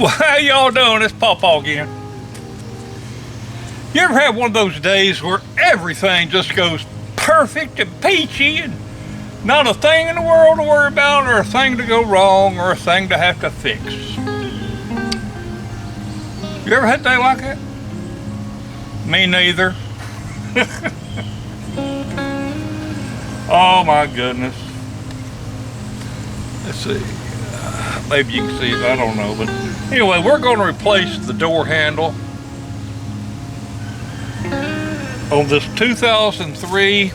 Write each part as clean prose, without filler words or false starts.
Well, how y'all doing? It's PawPaw again. You ever have one of those days where everything just goes perfect and peachy and not a thing in the world to worry about, or a thing to go wrong, or a thing to have to fix? You ever had a day like that? Me neither. Oh my goodness. Let's see. Maybe you can see it, I don't know. But anyway, we're going to replace the door handle on this 2003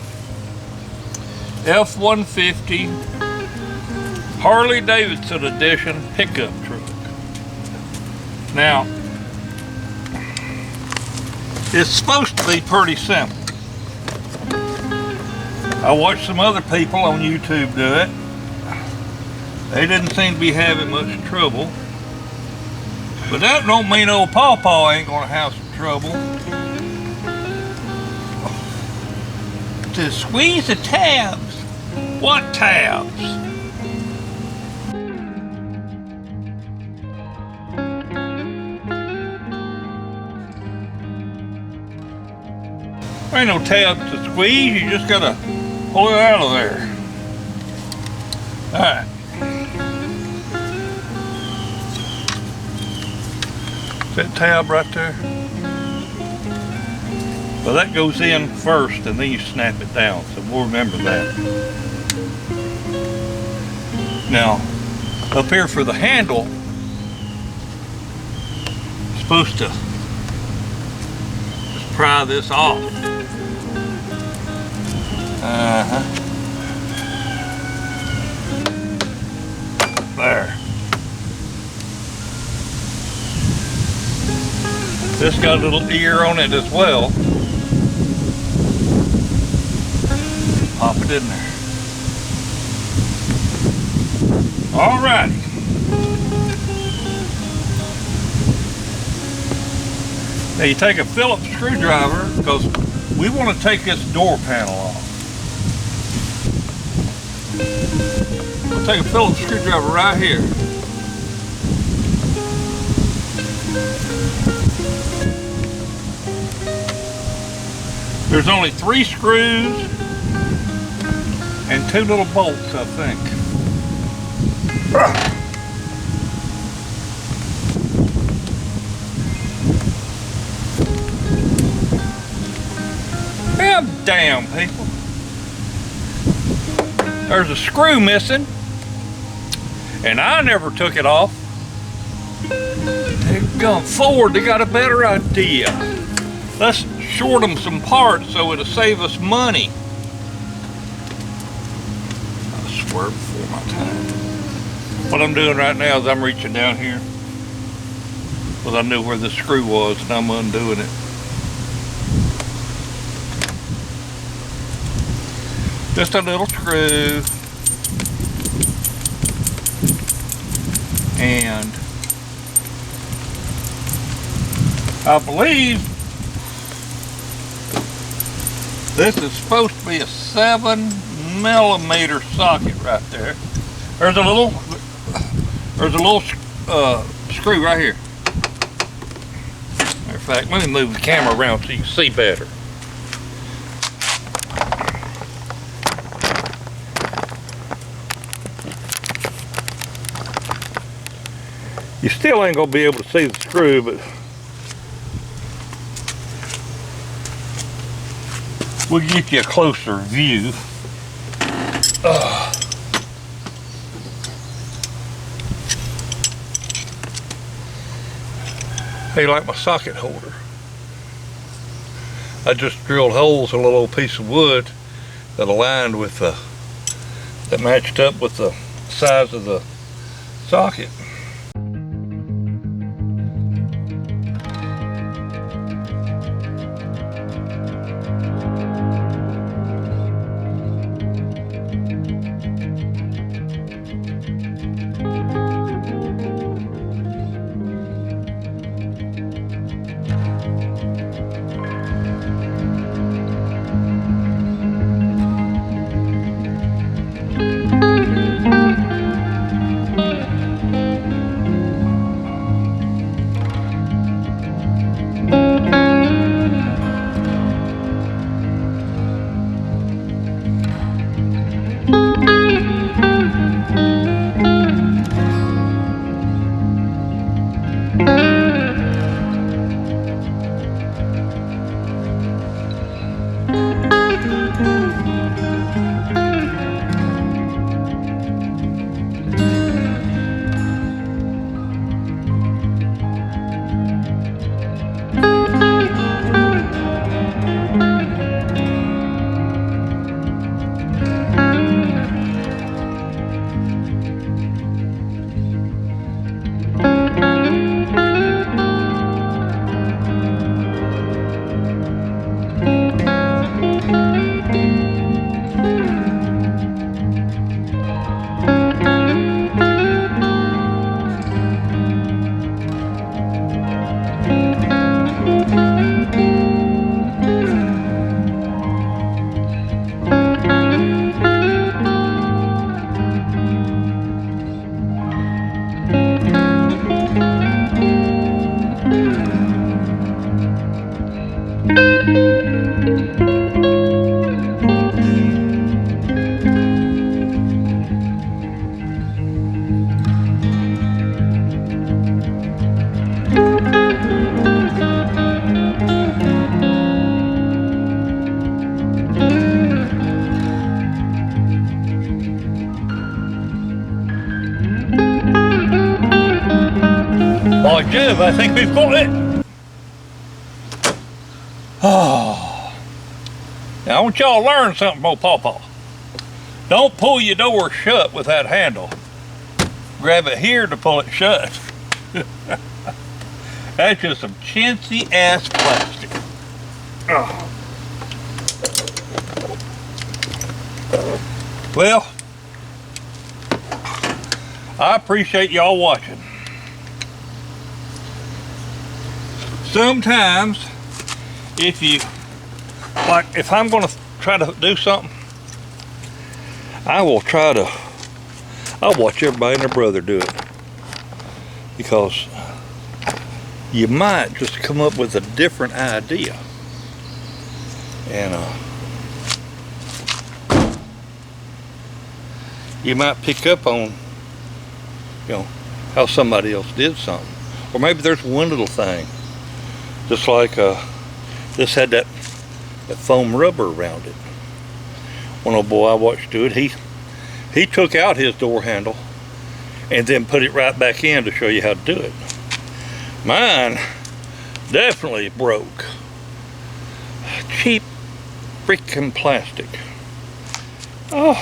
F-150 Harley Davidson edition pickup truck. Now, it's supposed to be pretty simple. I watched some other people on YouTube do it. They didn't seem to be having much trouble. But that don't mean old PawPaw ain't gonna have some trouble. To squeeze the tabs. What tabs? There ain't no tabs to squeeze, you just gotta pull it out of there. Alright. That tab right there, well, that goes in first and then you snap it down, so we'll remember that. Now up here for the handle, I'm supposed to just pry this off. There. This got a little ear on it as well. Pop it in there. Alrighty. Now you take a Phillips screwdriver, because we want to take this door panel off. We'll take a Phillips screwdriver right here. There's only 3 screws and 2 little bolts, I think. God damn, people. There's a screw missing, and I never took it off. They've gone forward, they got a better idea. Let's short them some parts so it'll save us money. I swear before my time. What I'm doing right now is I'm reaching down here, because I knew where the screw was, and I'm undoing it. Just a little screw, and I believe this is supposed to be a 7mm socket right there. There's a little screw right here. Matter of fact, let me move the camera around so you can see better. You still ain't gonna be able to see the screw, but we'll get you a closer view. Hey, like my socket holder, I just drilled holes in a little piece of wood that aligned with that matched up with the size of the socket. By Jove, I think we've got it. Oh. Now I want y'all to learn something about PawPaw. Don't pull your door shut with that handle. Grab it here to pull it shut. That's just some chintzy ass plastic. Oh. Well, I appreciate y'all watching. Sometimes, if I'm going to try to do something, I'll watch everybody and their brother do it. Because you might just come up with a different idea. And you might pick up on, how somebody else did something. Or maybe there's one little thing. Just like this had that foam rubber around it. One old boy I watched do it, he took out his door handle and then put it right back in to show you how to do it. Mine definitely broke. Cheap freaking plastic. Oh.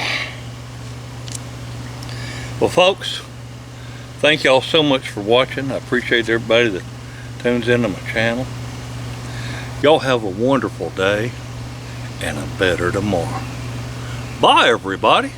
Well, folks, thank y'all so much for watching. I appreciate everybody that tunes into my channel. Y'all have a wonderful day and a better tomorrow. Bye, everybody.